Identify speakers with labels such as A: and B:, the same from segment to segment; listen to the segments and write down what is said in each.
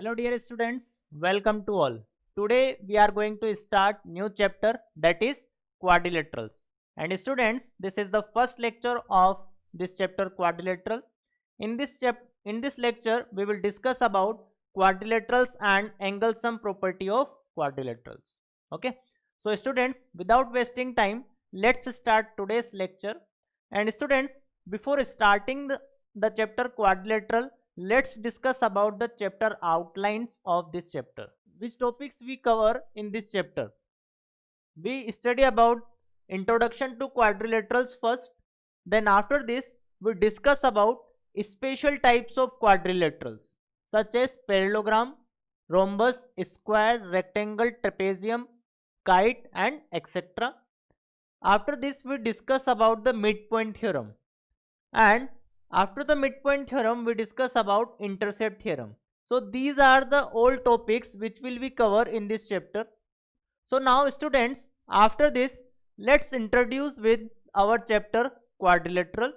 A: Hello dear students, welcome to all. Today we are going to start new chapter, that is quadrilaterals. And students, this is the first lecture of this chapter, quadrilateral. In this lecture we will discuss about quadrilaterals and angle sum property of quadrilaterals. Okay. So students, without wasting time, let's start today's lecture. And students, before starting the chapter quadrilateral, let's discuss about the chapter outlines of this chapter. Which topics we cover in this chapter? We study about introduction to quadrilaterals first. Then after this, we discuss about special types of quadrilaterals such as parallelogram, rhombus, square, rectangle, trapezium, kite and etc. After this, we discuss about the midpoint theorem, and after the midpoint theorem we discuss about intercept theorem. So these are the old topics which will be covered in this chapter. So now students, after this, let's introduce with our chapter quadrilateral.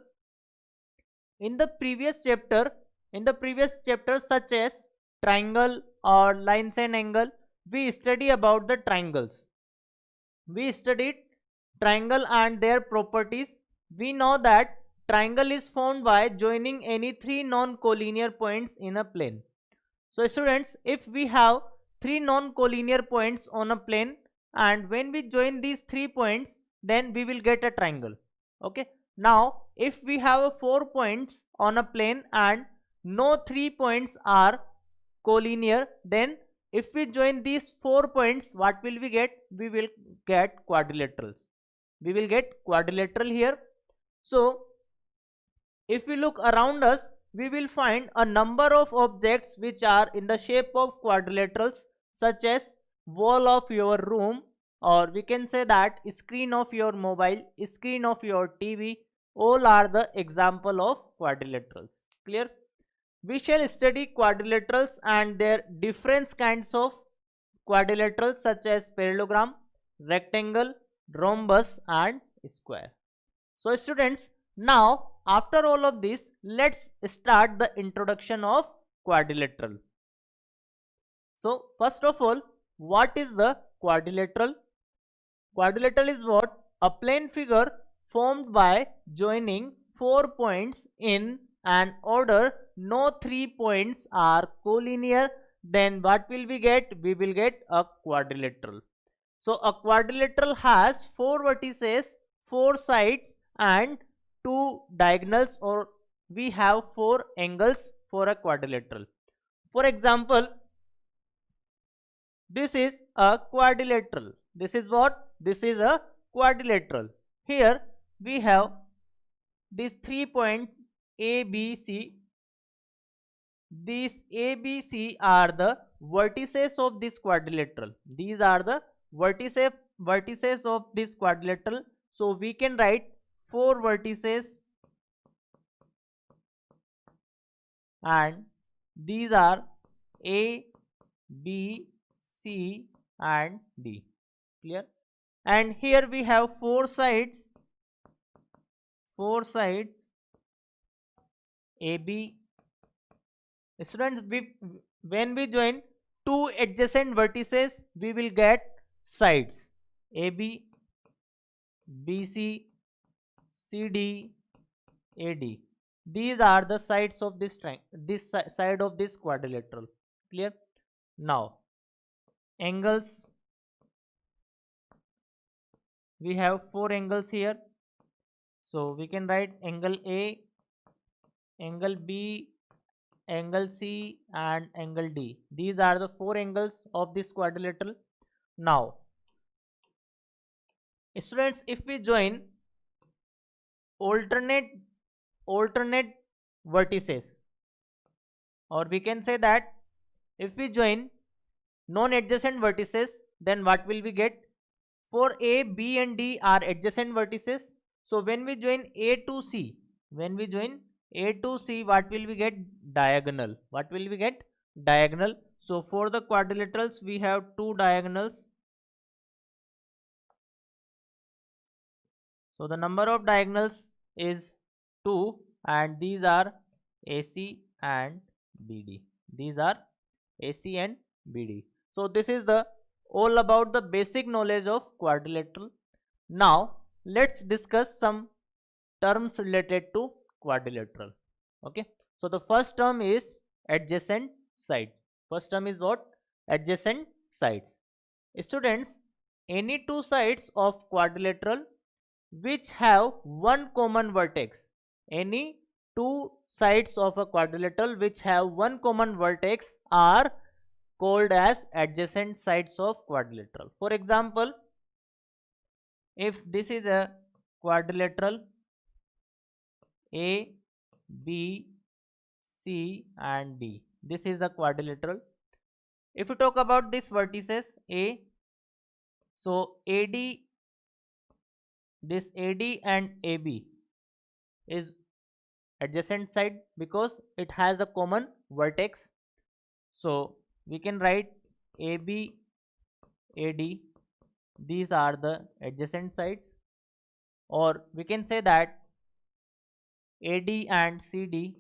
A: In the previous chapter such as triangle or lines and angle, we study about the triangles. We studied triangle and their properties. We know that triangle is formed by joining any three non-collinear points in a plane. So students, if we have three non-collinear points on a plane, and when we join these 3 points, then we will get a triangle. Okay. Now if we have 4 points on a plane and no 3 points are collinear, then if we join these 4 points, what will we get? We will get quadrilaterals. We will get quadrilateral here. So if we look around us, we will find a number of objects which are in the shape of quadrilaterals, such as wall of your room, or we can say that screen of your mobile, screen of your TV, all are the example of quadrilaterals. Clear? We shall study quadrilaterals and their different kinds of quadrilaterals such as parallelogram, rectangle, rhombus and square. So students, now after all of this, let's start the introduction of quadrilateral. So first of all, what is the quadrilateral? Quadrilateral is what? A plane figure formed by joining 4 points in an order no 3 points are collinear. Then what will we get? We will get a quadrilateral. So a quadrilateral has 4 vertices, 4 sides and 2 diagonals, or we have 4 angles for a quadrilateral. For example, this is a quadrilateral. This is what? This is a quadrilateral. Here we have these 3 points A, B, C. These A, B, C are the vertices of this quadrilateral. These are the vertices of this quadrilateral. So we can write 4 vertices, and these are A, B, C and D. Clear? And here we have 4 sides, AB. Students, when we join 2 adjacent vertices, we will get sides AB, BC, CD, AD. These are the sides of this side of this quadrilateral. Clear? Now angles, we have 4 angles here. So we can write angle A, angle B, angle C and angle D. These are the 4 angles of this quadrilateral. Now students, if we join alternate vertices, or we can say that if we join non-adjacent vertices, then what will we get? For A, B and D are adjacent vertices. So when we join A to C, what will we get? Diagonal. What will we get? Diagonal. So for the quadrilaterals we have 2 diagonals. So the number of diagonals is 2, and these are AC and BD. These are AC and BD. So this is the all about the basic knowledge of quadrilateral. Now let's discuss some terms related to quadrilateral. Okay, so the first term is adjacent side. First term is what? Adjacent sides. Students, any two sides of quadrilateral which have one common vertex, any two sides of a quadrilateral which have one common vertex are called as adjacent sides of quadrilateral. For example, if this is a quadrilateral A, B, C and D, this is the quadrilateral. If you talk about this vertices A, so AD, this AD and AB is adjacent side because it has a common vertex. So we can write AB, AD, these are the adjacent sides, or we can say that AD and CD,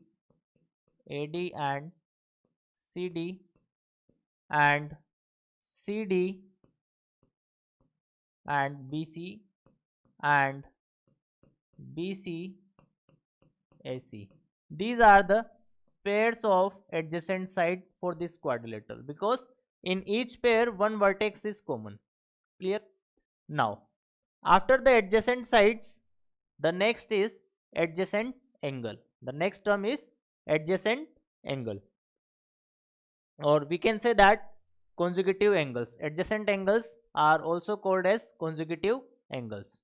A: AD and CD and CD and BC and BC AC. These are the pairs of adjacent side for this quadrilateral because in each pair one vertex is common. Clear? Now, after the adjacent sides, the next is adjacent angle. The next term is adjacent angle, or we can say that consecutive angles. Adjacent angles are also called as consecutive angles.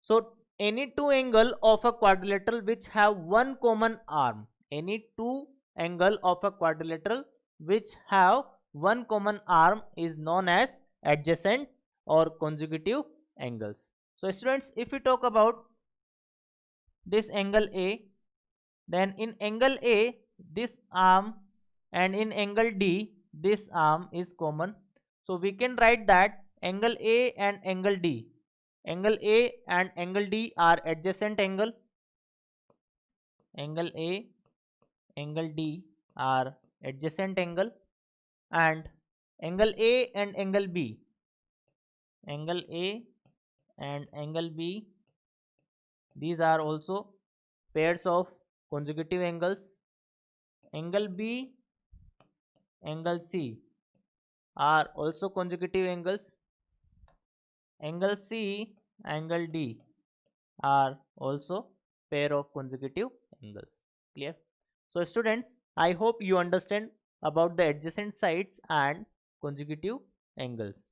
A: So any two angle of a quadrilateral which have one common arm, any two angle of a quadrilateral which have one common arm is known as adjacent or consecutive angles. So students, if we talk about this angle A, then in angle A this arm, and in angle D this arm is common. So we can write that angle A and angle D, angle A and angle D are adjacent angle. Angle A, angle D are adjacent angle, and angle A and angle B, angle A and angle B, these are also pairs of consecutive angles. Angle B, angle C are also consecutive angles. Angle C, angle D are also pair of consecutive angles. Clear? So students, I hope you understand about the adjacent sides and consecutive angles.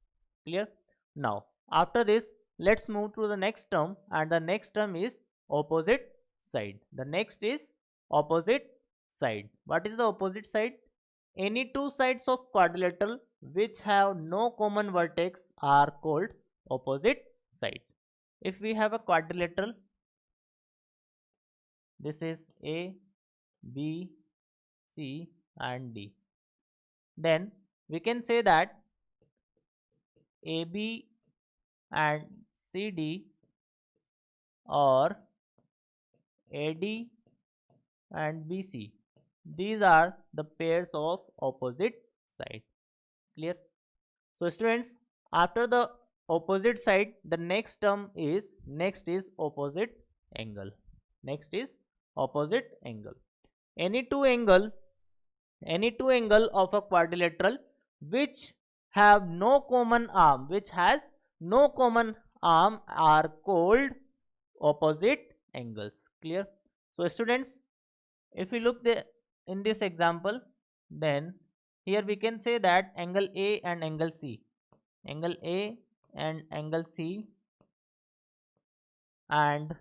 A: Clear? Now after this, let's move to the next term, and the next term is opposite side. The next is opposite side. What is the opposite side? Any two sides of quadrilateral which have no common vertex are called opposite side. If we have a quadrilateral, this is A, B, C and D, then we can say that AB and CD or AD and BC, these are the pairs of opposite side. Clear? So students, after the opposite side, the next term is opposite angle. Next is opposite angle. Any two angle of a quadrilateral which have no common arm, which has no common arm are called opposite angles. Clear? So students, if we look in this example, then here we can say that angle A and angle C, angle A and angle C and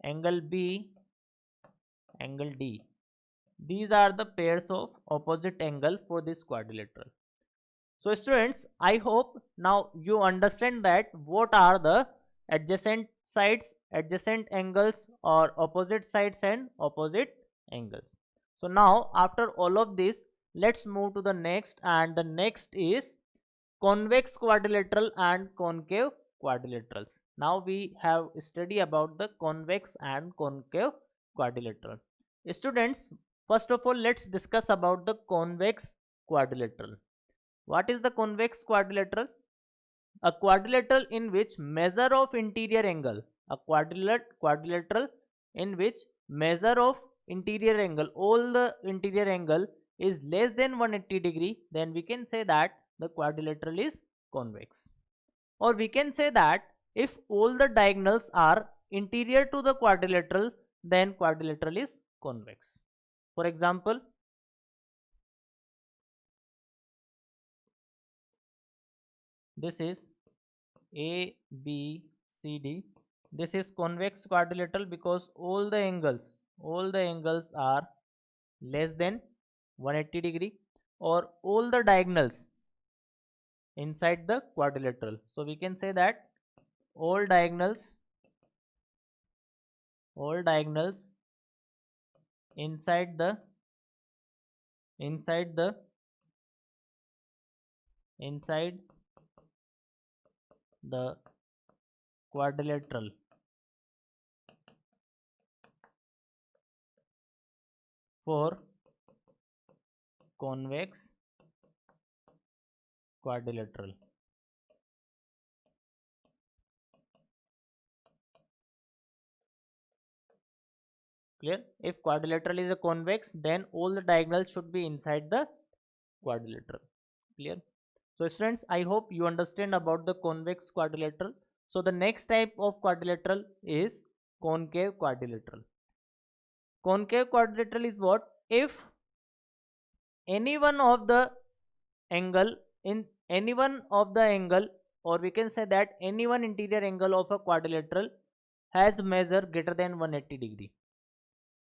A: angle B, angle D, these are the pairs of opposite angle for this quadrilateral. So students, I hope now you understand that what are the adjacent sides, adjacent angles, or opposite sides and opposite angles. So now after all of this, let's move to the next, and the next is convex quadrilateral and concave quadrilaterals. Now we have studied about the convex and concave quadrilateral. Students, first of all, let's discuss about the convex quadrilateral. What is the convex quadrilateral? A quadrilateral in which measure of interior angle, a quadrilateral in which measure of interior angle, all the interior angle is less than 180 degree, then we can say that the quadrilateral is convex. Or we can say that if all the diagonals are interior to the quadrilateral, then quadrilateral is convex. For example, this is A, B, C, D. This is convex quadrilateral because all the angles are less than 180 degree, or all the diagonals inside the quadrilateral. So we can say that all diagonals inside the quadrilateral for convex quadrilateral. Clear? If quadrilateral is a convex, then all the diagonals should be inside the quadrilateral. Clear? So students, I hope you understand about the convex quadrilateral. So the next type of quadrilateral is concave quadrilateral. Concave quadrilateral is what? If any one of the angle or we can say that any one interior angle of a quadrilateral has measure greater than 180 degree.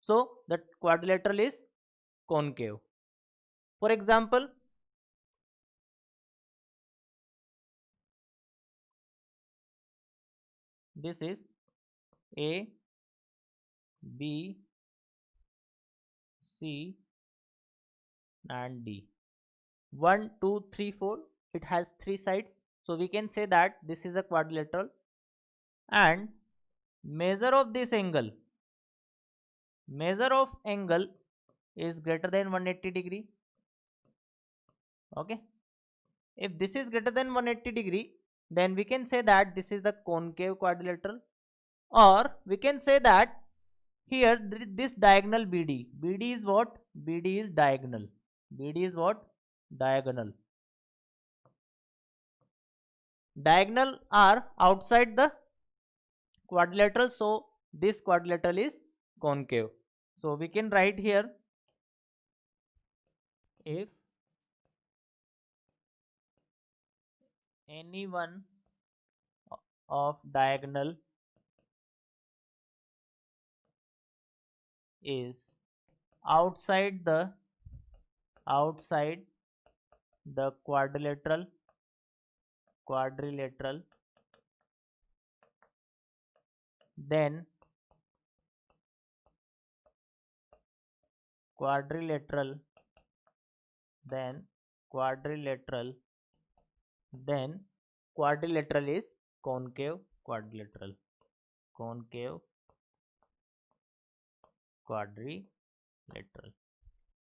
A: So the quadrilateral is concave. For example, this is A, B, C and D. 1, 2, 3, 4. It has 3 sides. So we can say that this is a quadrilateral, and measure of angle is greater than 180 degree. Okay. If this is greater than 180 degree, then we can say that this is the concave quadrilateral, or we can say that here this diagonal BD is what? BD is diagonal. BD is what? Diagonal. Diagonal are outside the quadrilateral, so this quadrilateral is concave. So we can write here, if any one of diagonal is outside the quadrilateral, then quadrilateral is concave quadrilateral.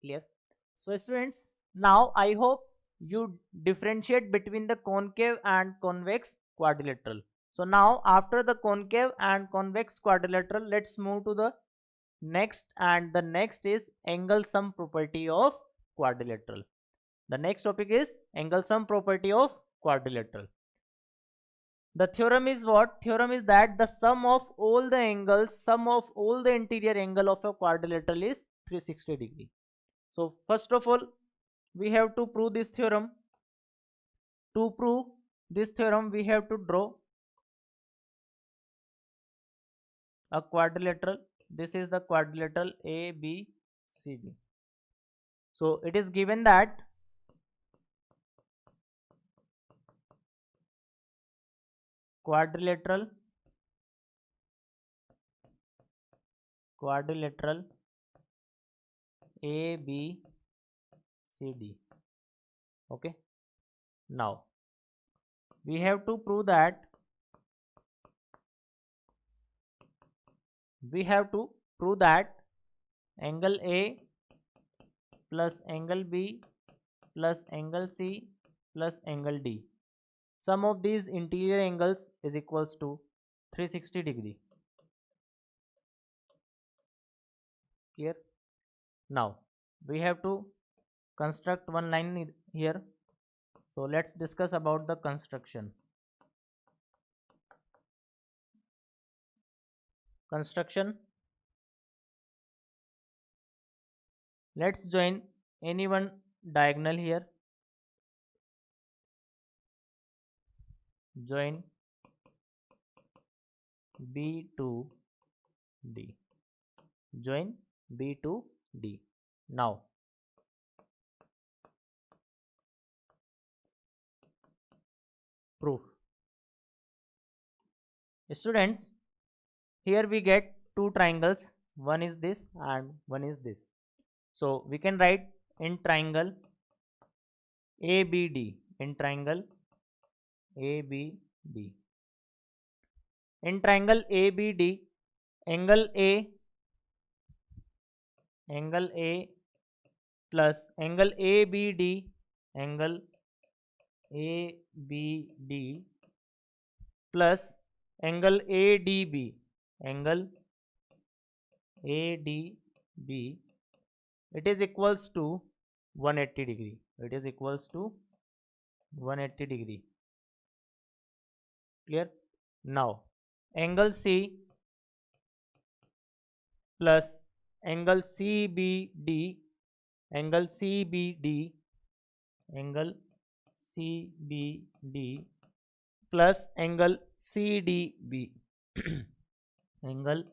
A: Clear? So students, now I hope you differentiate between the concave and convex quadrilateral. So now after the concave and convex quadrilateral, let's move to the next, and the next is angle sum property of quadrilateral. The next topic is angle sum property of quadrilateral. The theorem is what? Theorem is that the sum of all the interior angle of a quadrilateral is 360 degree. So first of all, we have to prove this theorem. To prove this theorem, we have to draw a quadrilateral. This is the quadrilateral ABCD. So it is given that quadrilateral ABCD. Okay. Now we have to prove that angle A plus angle B plus angle C plus angle D. Sum of these interior angles is equals to 360 degree. Clear? Now we have to construct one line here. So let's discuss about the construction. Let's join any one diagonal here. Join B to D. Join B to D. Now proof. Students, here we get two triangles. One is this and one is this. So we can write in triangle ABD. In triangle ABD. In triangle ABD, angle A plus angle ABD, angle ABD plus angle ADB, angle ADB, it is equals to 180 degree. It is equals to 180 degree. Clear? Now angle C plus angle CBD, angle CBD, angle CBD plus angle CDB, angle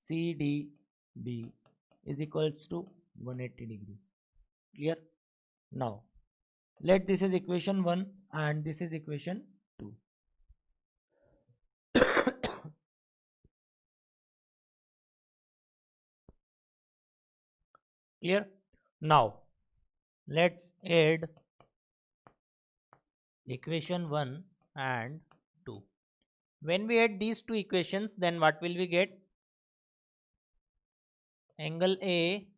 A: CDB is equals to 180 degree. Clear? Now let this is equation 1 and this is equation 2. Clear? Now let's add equation 1 and 2. When we add these two equations, then what will we get? Angle A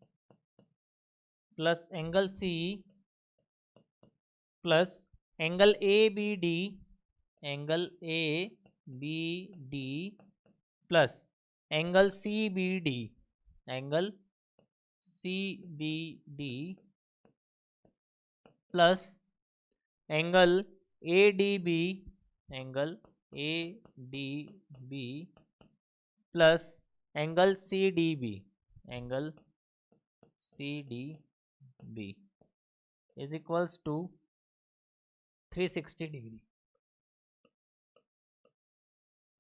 A: plus angle C plus angle ABD, angle ABD plus angle CBD, angle CBD plus angle ADB, angle ADB plus angle CDB, angle CDB is equals to 360 degree.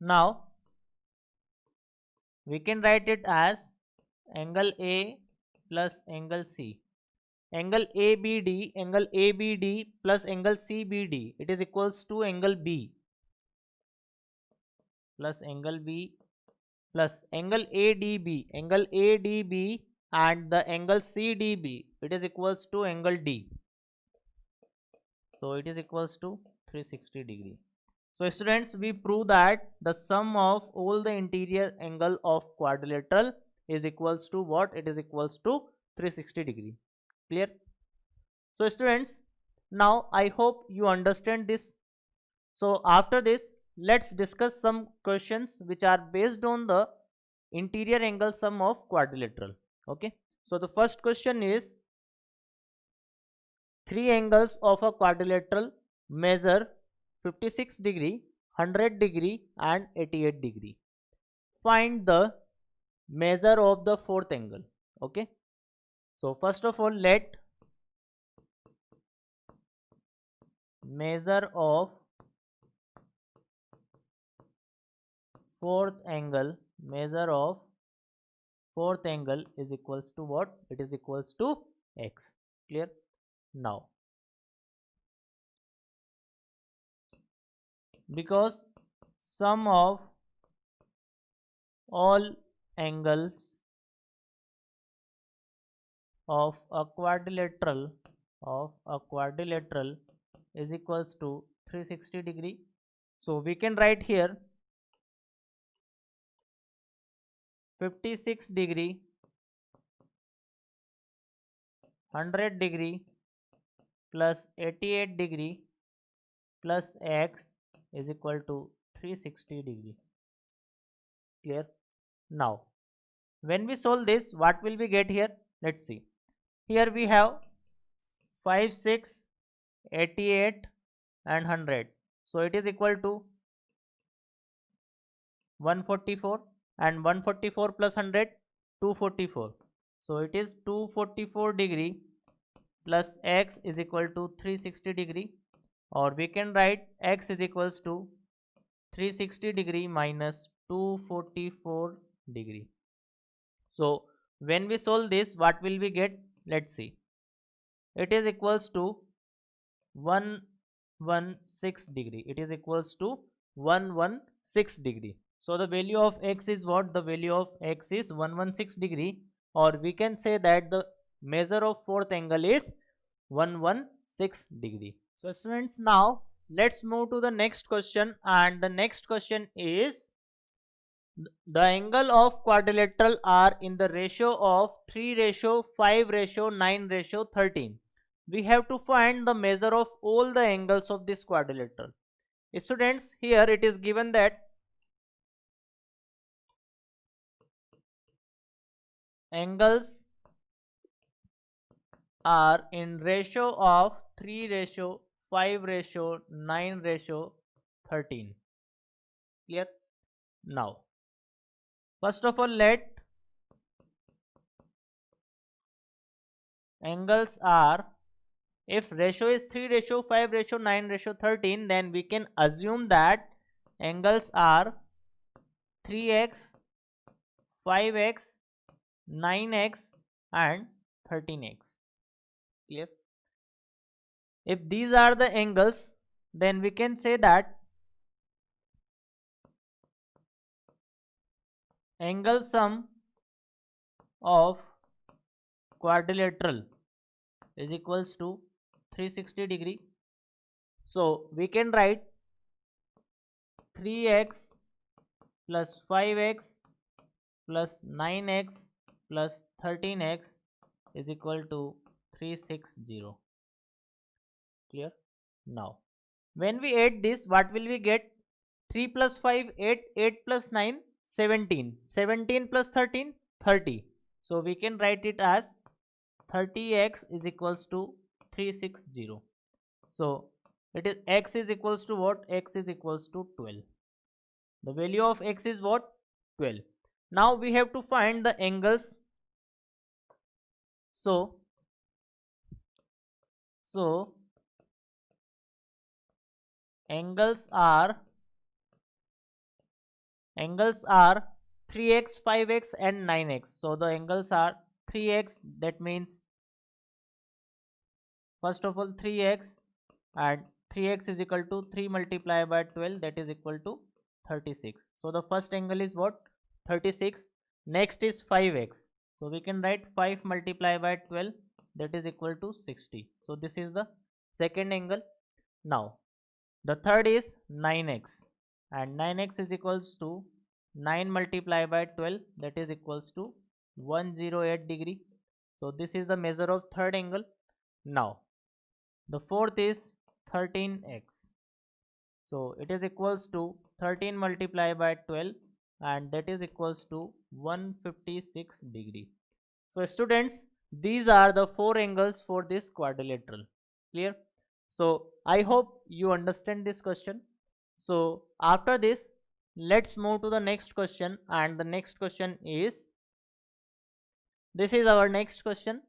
A: Now we can write it as angle A plus angle C. Angle ABD plus angle CBD, it is equals to angle B plus angle B plus angle ADB, and the angle CDB, it is equals to angle D. So it is equals to 360 degree. So students, we prove that the sum of all the interior angle of quadrilateral is equals to what? It is equals to 360 degree. Clear? So students, now I hope you understand this. So after this, let's discuss some questions which are based on the interior angle sum of quadrilateral. Okay. So the first question is, three angles of a quadrilateral measure 56 degree, 100 degree and 88 degree. Find the measure of the fourth angle. Okay. So first of all, let measure of fourth angle is equals to what? It is equals to x. Clear? Now because sum of all angles of a quadrilateral is equals to 360 degree. So we can write here 56 degree 100 degree plus 88 degree plus x is equal to 360 degree. Clear? Now, when we solve this, what will we get here? Let's see. Here we have 5, 6, 88 and 100. So it is equal to 144, and 144 plus 100, 244. So it is 244 degree plus x is equal to 360 degree, or we can write x is equals to 360 degree minus 244 degree. So when we solve this, what will we get? Let's see. It is equals to 116 degree. It is equals to 116 degree. So the value of x is what? The value of x is 116 degree, or we can say that the measure of fourth angle is 116 degree. So students, now let's move to the next question, and the next question is the angle of quadrilateral are in the ratio of 3:5:9:13. We have to find the measure of all the angles of this quadrilateral. Students, here it is given that angles are in ratio of 3:5:9:13. Clear? Now, first of all, let angles are, if ratio is 3:5:9:13, then we can assume that angles are 3x, 5x, 9x and 13x. Clear? If these are the angles, then we can say that angle sum of quadrilateral is equals to 360 degree. So we can write 3x plus 5x plus 9x plus 13x is equal to 360. Clear? Now, when we add this, what will we get? 3 plus 5, 8, 8 plus 9, 17, 17 plus 13, 30. So we can write it as 30x is equals to 360. So it is x is equals to what? X is equals to 12. The value of x is what? 12. Now we have to find the angles. So angles are 3x, 5x and 9x. So the angles are 3x, that means first of all 3x, and 3x is equal to 3 multiplied by 12, that is equal to 36. So the first angle is what? 36. Next is 5x. So we can write 5 multiplied by 12, that is equal to 60. So this is the second angle. Now the third is 9x, and 9x is equals to 9 multiplied by 12, that is equals to 108 degree. So this is the measure of third angle. Now the fourth is 13x. So it is equals to 13 multiplied by 12, and that is equals to 156 degree. So students, these are the four angles for this quadrilateral. Clear? So I hope you understand this question. So after this, let's move to the next question, and the next question is, this is our next question.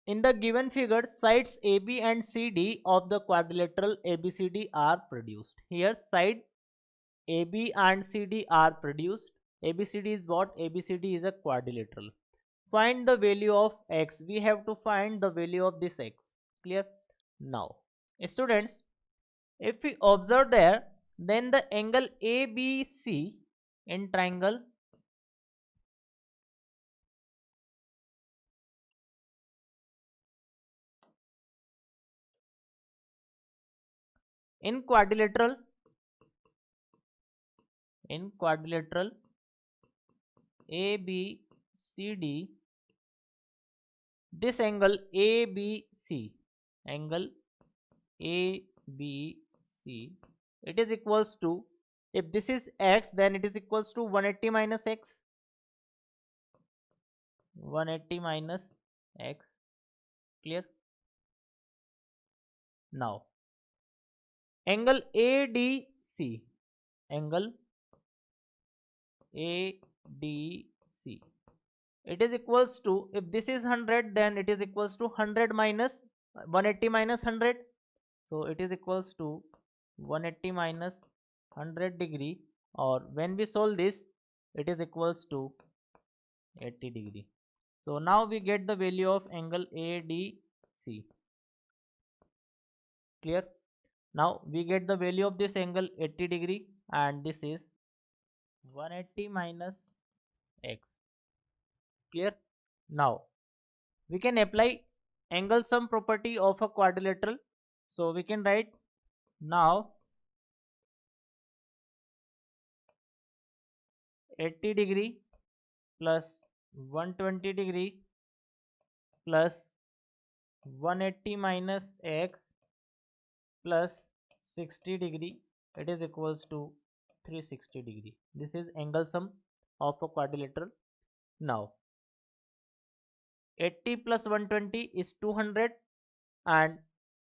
A: In the given figure, sides AB and CD of the quadrilateral ABCD are produced. Here side AB and CD are produced. ABCD is what? ABCD is a quadrilateral. Find the value of x. We have to find the value of this x. Clear? Now, students, if we observe there, then the angle ABC in triangle in quadrilateral ABCD this angle ABC, angle ABC, it is equals to, if this is x, then it is equals to 180 minus x, 180 minus x. Clear? Now angle ADC, angle ADC, it is equals to, if this is 100, then it is equals to 100 minus 180 minus 100. So it is equals to 180 minus 100 degree, or when we solve this, it is equals to 80 degree. So now we get the value of angle ADC. Clear? Now we get the value of this angle 80 degree, and this is 180 minus x. Clear? Now we can apply angle sum property of a quadrilateral. So we can write now 80 degree plus 120 degree plus 180 minus x plus 60 degree, it is equals to 360 degree. This is angle sum of a quadrilateral. Now 80 plus 120 is 200, and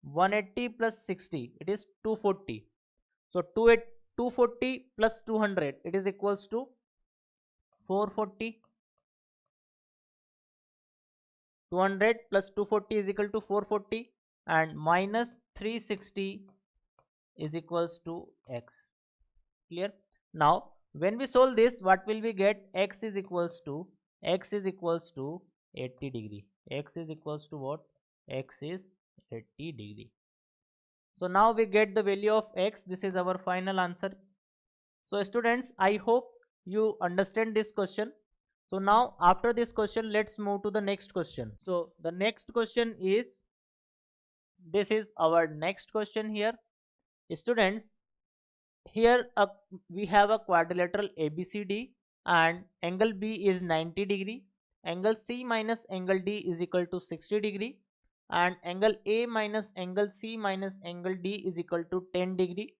A: 180 plus 60, it is 240. So 240 plus 200, it is equals to 440. 200 plus 240 is equal to 440, and minus 360 is equals to x. Clear? Now when we solve this, what will we get? X is equals to 80 degree. X is equals to what? X is 80 degree. So now we get the value of x. This is our final answer. So students, I hope you understand this question. So now after this question, let's move to the next question. So the next question is, this is our next question here. Students, here we have a quadrilateral ABCD, and angle B is 90 degree. Angle C minus angle D is equal to 60 degree, and angle A minus angle C minus angle D is equal to 10 degree.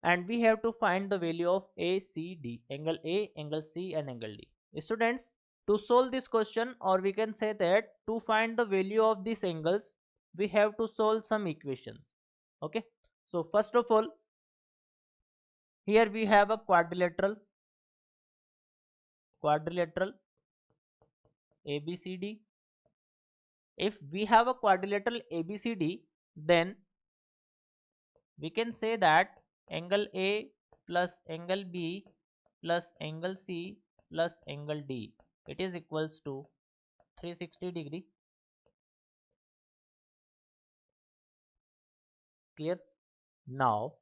A: And we have to find the value of ACD, angle A, angle C and angle D. Students, to solve this question, or we can say that to find the value of these angles, we have to solve some equations. Okay, so first of all, here we have a quadrilateral ABCD. If we have a quadrilateral ABCD, then we can say that angle A plus angle B plus angle C plus angle D, it is equals to 360 degree. Clear? Now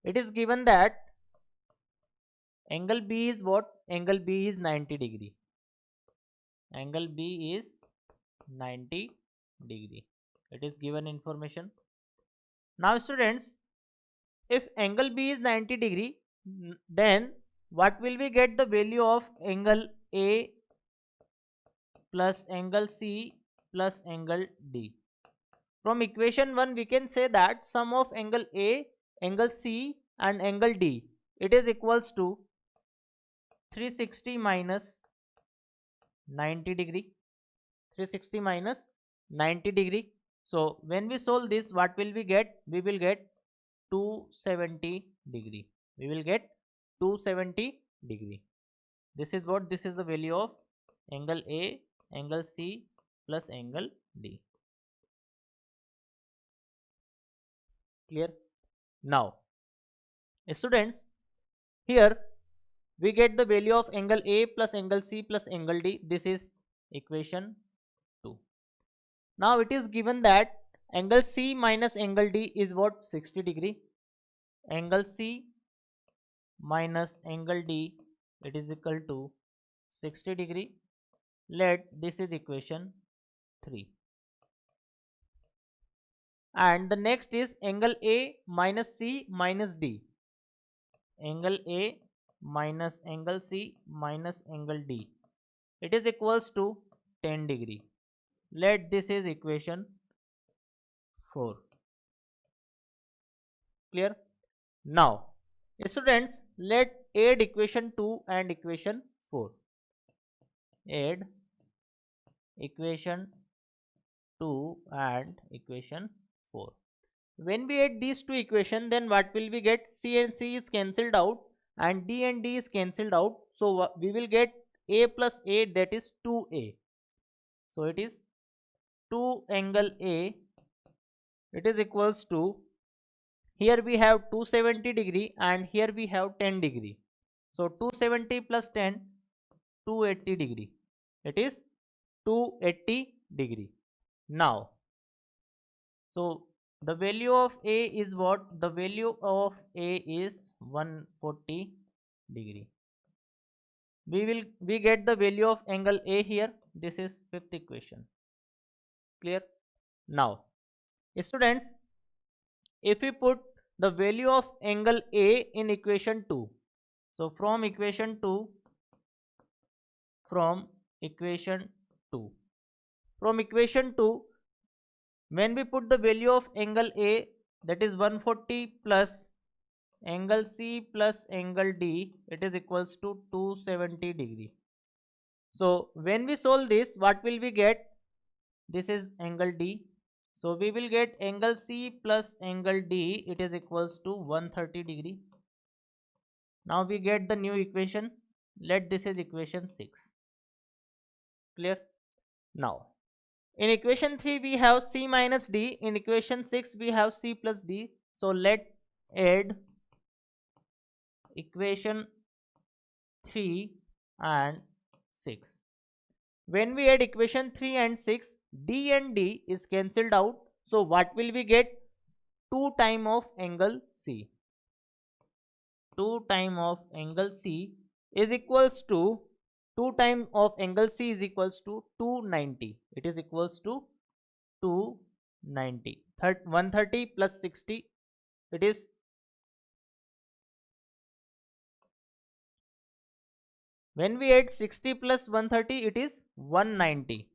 A: it is given that angle B is what? Angle B is 90 degree. Angle B is 90 degree. It is given information. Now students, if angle B is 90 degree, then what will we get the value of angle A plus angle C plus angle D? From equation 1, we can say that sum of angle A, angle C and angle D, it is equals to 360 minus 90 degree. 360 minus 90 degree. So when we solve this, what will we get? We will get 270 degree. We will get 270 degree. This is what? This is the value of angle A, angle C plus angle D. Clear? Now students, here we get the value of angle A plus angle C plus angle D. This is equation 2. Now it is given that angle C minus angle D is what? 60 degree. Angle C minus angle D, it is equal to 60 degree. Let this is equation 3. And the next is angle A minus C minus D. Angle A minus angle C minus angle D, it is equals to 10 degree. Let this is equation 4. Clear? Now, students, let add equation 2 and equation 4. Add equation 2 and equation 4. When we add these two equations, then what will we get? C and C is cancelled out and D is cancelled out. So we will get A plus A, that is 2A. So it is 2 angle A, it is equals to, here we have 270 degree and here we have 10 degree. So 270 plus 10, 280 degree. It is 280 degree. Now, so the value of A is what? The value of A is 140 degree. We get the value of angle A here. This is fifth equation. Clear? Now, students, if we put the value of angle A in equation 2, so from equation 2, when we put the value of angle A, that is 140 plus angle C plus angle D, it is equals to 270 degree. So when we solve this, what will we get? This is angle D. So we will get angle C plus angle D, it is equals to 130 degree. Now we get the new equation. Let this is equation 6. Clear? Now, in equation 3 we have C minus D. In equation 6 we have C plus D. So let add equation 3 and 6. When we add equation 3 and 6, D and D is cancelled out. So what will we get? 2 times of angle C. 2 times of angle C is equals to 2 times of angle C is equals to 290. It is equals to 290. 130 plus 60. It is when we add 60 plus 130, it is 190.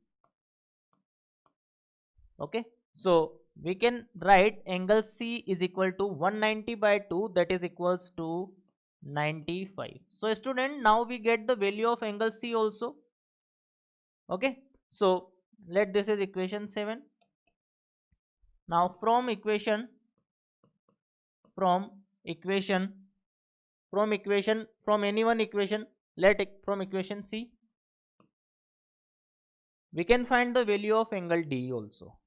A: Okay. So we can write angle C is equal to 190 by 2, that is equals to 95. So student, now we get the value of angle C also. Okay. So let this is equation 7. Now from equation any one equation, let it from equation C, we can find the value of angle D also.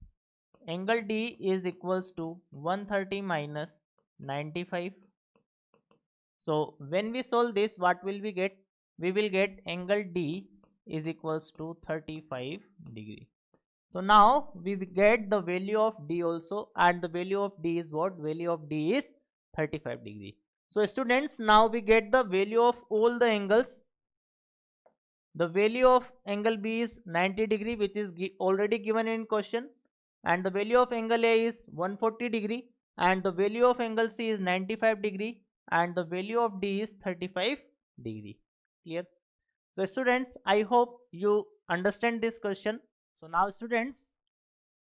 A: Angle D is equals to 130 minus 95. So when we solve this, what will we get? We will get angle D is equals to 35 degree. So now we get the value of D also, and the value of D is what? Value of D is 35 degree. So students, now we get the value of all the angles. The value of angle B is 90 degree, which is already given in question, and the value of angle A is 140 degree, and the value of angle C is 95 degree, and the value of D is 35 degree. Clear? So students, I hope you understand this question. So now students,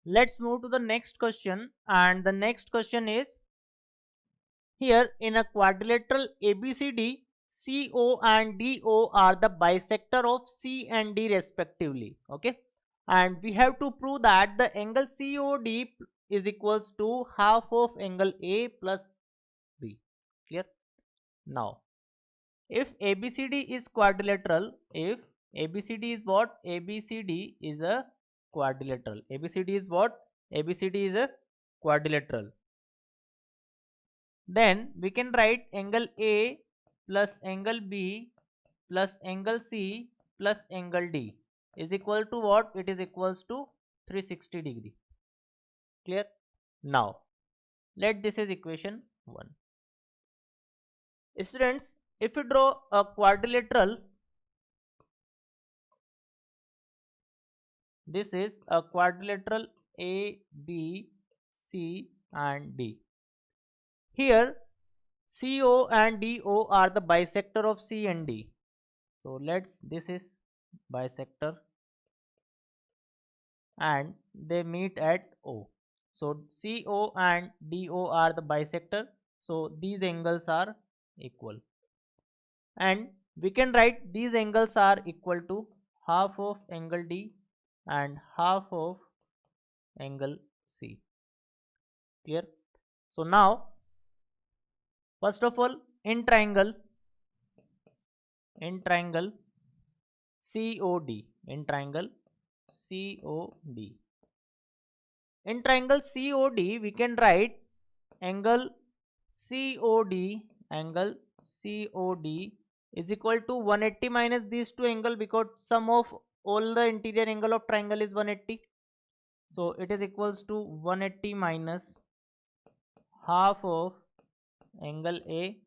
A: let's move to the next question, and the next question is, here in a quadrilateral ABCD, CO and DO are the bisector of C and D respectively. Okay, and we have to prove that the angle COD is equals to half of angle A plus B. Clear? Now, if ABCD is quadrilateral, if ABCD is what? ABCD is a quadrilateral. ABCD is what? ABCD is a quadrilateral. Then we can write angle A plus angle B plus angle C plus angle D is equal to what? It is equals to 360 degree. Clear? Now, let this is equation 1. Students, if you draw a quadrilateral, this is a quadrilateral A, B, C and D. Here CO and DO are the bisector of C and D. So this is bisector and they meet at O. So CO and DO are the bisector. So these angles are equal. And we can write these angles are equal to half of angle D and half of angle C. Clear? So now, first of all, in triangle COD, in triangle COD. In triangle COD, we can write angle angle COD is equal to 180 minus these two angle, because sum of all the interior angle of triangle is 180. So it is equals to 180 minus half of angle A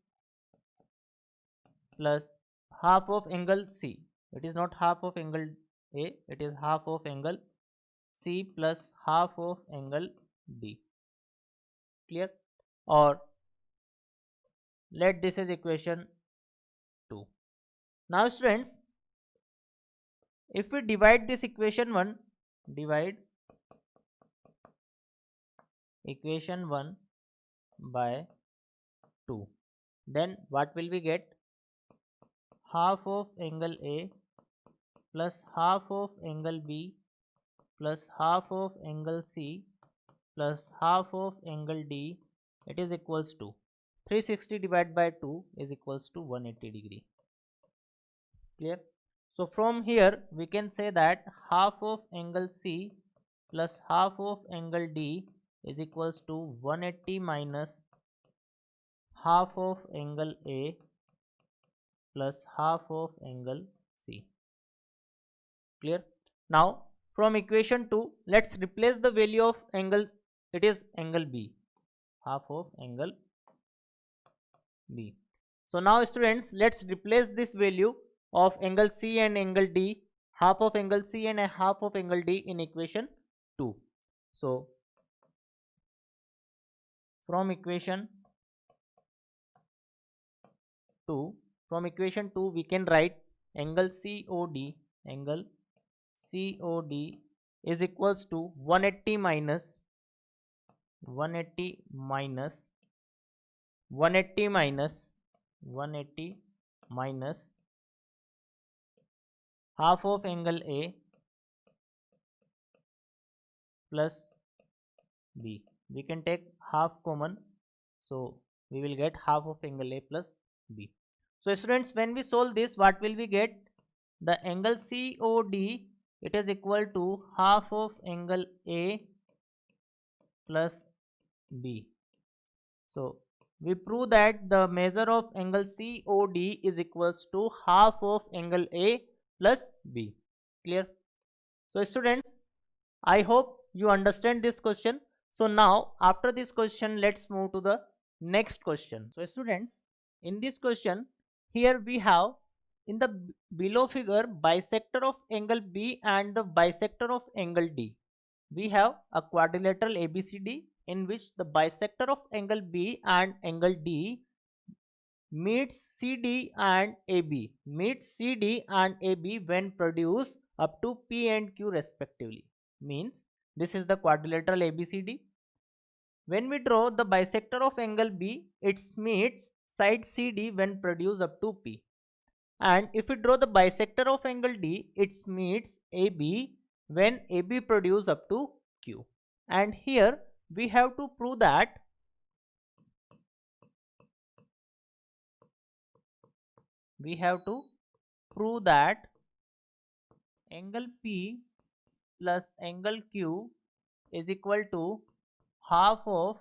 A: plus half of angle C. It is not half of angle A, it is half of angle C plus half of angle D. Clear? Or let this is equation 2. Now students, if we divide this equation 1, divide equation 1 by 2, then what will we get? Half of angle A plus half of angle B plus half of angle C plus half of angle D, it is equals to 360 divided by 2 is equals to 180 degree. Clear? So from here we can say that half of angle C plus half of angle D is equals to 180 minus half of angle A plus half of angle C. Clear? Now from equation 2, let's replace the value of angle, it is angle B, half of angle B. So now students, let's replace this value of angle C and angle D, half of angle C and a half of angle D, in equation 2. So from equation 2, we can write angle COD is equals to 180 minus 180 minus half of angle A plus B. We can take half common, so we will get half of angle A plus B. So students, when we solve this, what will we get? The angle COD, it is equal to half of angle A plus B. So we prove that the measure of angle COD is equals to half of angle A plus B. Clear? So students, I hope you understand this question. So now after this question, let's move to the next question. So students, in this question, here we have in the below figure bisector of angle B and the bisector of angle D. We have a quadrilateral ABCD in which the bisector of angle B and angle D meets CD and AB when produced up to P and Q respectively. Means this is the quadrilateral ABCD. When we draw the bisector of angle B, it meets side CD when produced up to P. And if we draw the bisector of angle D, it meets AB when AB produce up to Q. And here we have to prove that angle P plus angle Q is equal to half of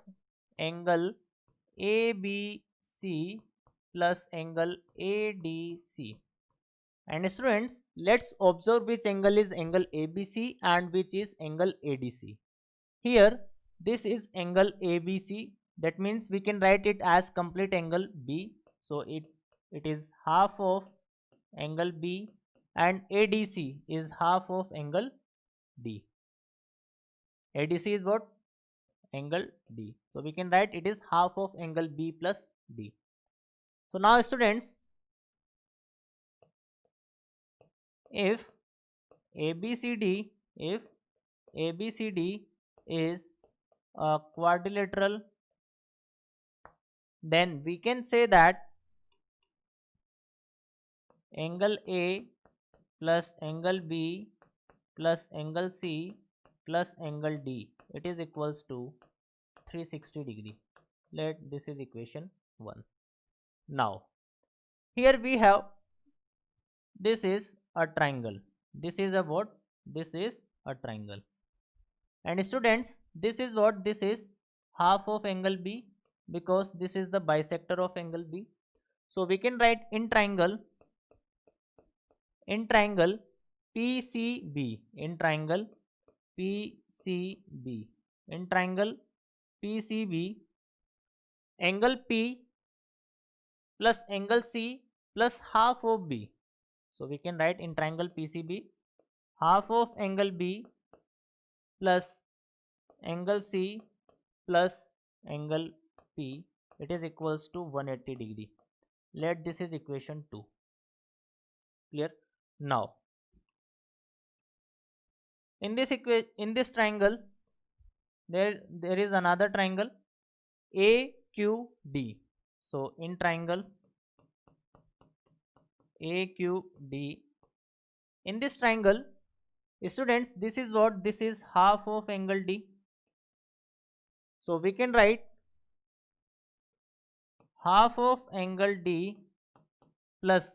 A: angle ABC plus angle ADC. And students, let's observe which angle is angle ABC and which is angle ADC. Here this is angle ABC, that means we can write it as complete angle B. So it is half of angle B, and ADC is half of angle D. ADC is what? Angle D. So we can write it is half of angle B plus D. So now students, if ABCD ABCD is a quadrilateral, then we can say that angle A plus angle B plus angle C plus angle D, it is equals to 360 degree. Let this is equation 1. Now here we have, this is a triangle, this is a what, this is a triangle, and students, this is what, this is half of angle B, because this is the bisector of angle B. So we can write in triangle PCB, in triangle PCB, in triangle PCB, angle P plus angle C plus half of B. So we can write in triangle PCB, half of angle B plus angle C plus angle P, it is equals to 180 degree. Let this is equation 2. Clear? Now in this triangle there is another triangle AQD. So in triangle AQD, in this triangle, students, this is what, this is half of angle D. So we can write half of angle D plus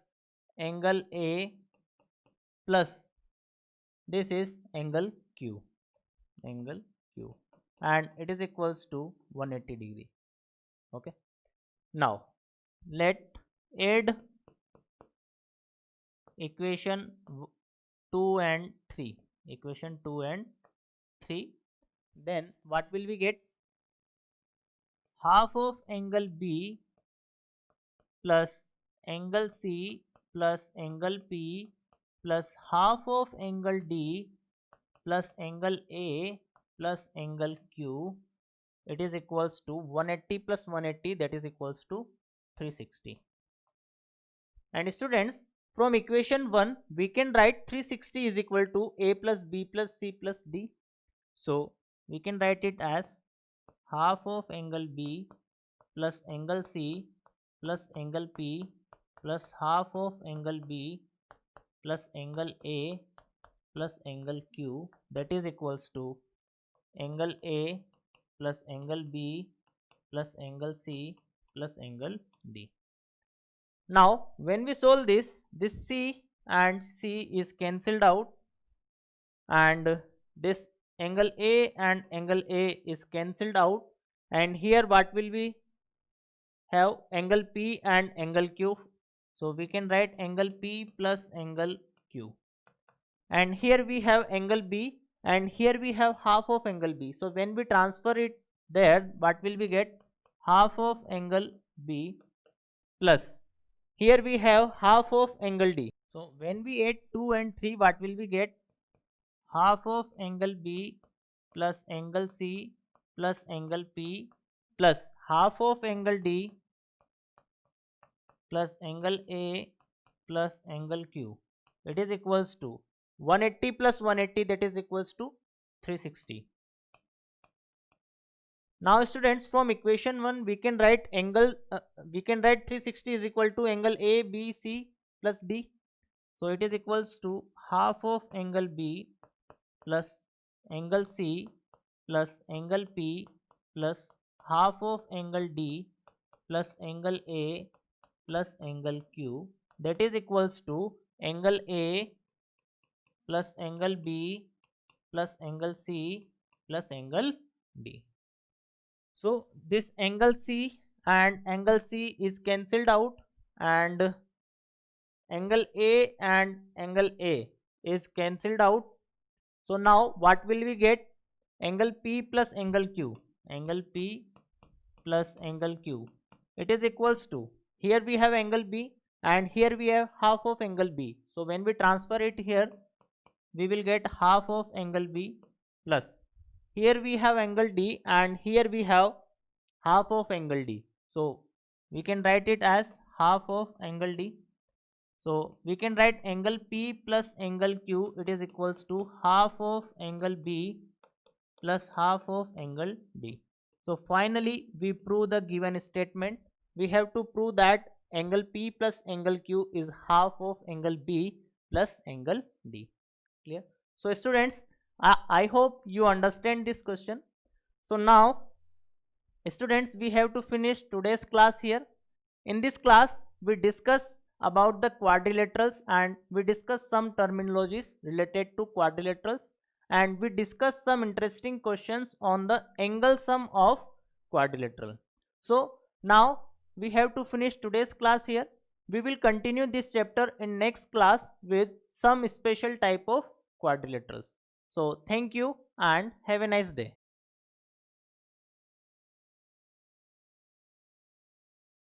A: angle A plus this is angle Q, and it is equals to 180 degree. Okay. Now let add equation 2 and 3, equation 2 and 3, then what will we get? Half of angle B plus angle C plus angle P plus half of angle D plus angle A plus angle Q, it is equals to 180 plus 180, that is equals to 360. And students, from equation 1 we can write 360 is equal to A plus B plus C plus D. So we can write it as half of angle B plus angle C plus angle P plus half of angle B plus angle A plus angle Q, that is equals to angle A plus angle B plus angle C plus angle D. Now when we solve this C and C is cancelled out, and this angle A and angle A is cancelled out, and here what will we have? Angle P and angle Q. So we can write angle P plus angle Q, and here we have angle B, and here we have half of angle B. So when we transfer it there, what will we get? Half of angle B plus here we have half of angle D. So when we add 2 and 3, what will we get? Half of angle B plus angle C plus angle P plus half of angle D plus angle A plus angle Q, it is equals to 180 plus 180, that is equals to 360. Now students, from equation 1 we can write angle we can write 360 is equal to angle A B C plus D. So it is equals to half of angle B plus angle C plus angle P plus half of angle D plus angle A plus angle Q, that is equals to angle A plus angle B plus angle C plus angle D. So this angle C and angle C is cancelled out, and angle A and angle A is cancelled out. So now what will we get? Angle P plus angle Q, angle P plus angle Q, it is equals to, here we have angle B and here we have half of angle B. So when we transfer it here, we will get half of angle B plus here we have angle D and here we have half of angle D. So we can write it as half of angle D. So we can write angle P plus angle Q, it is equals to half of angle B plus half of angle D. So finally we prove the given statement. We have to prove that angle P plus angle Q is half of angle B plus angle D. Clear? So students, I hope you understand this question. So now students, we have to finish today's class here. In this class we discuss about the quadrilaterals and we discuss some terminologies related to quadrilaterals, and we discuss some interesting questions on the angle sum of quadrilateral. So now we have to finish today's class here. We will continue this chapter in next class with some special type of quadrilaterals. So thank you and have a nice day.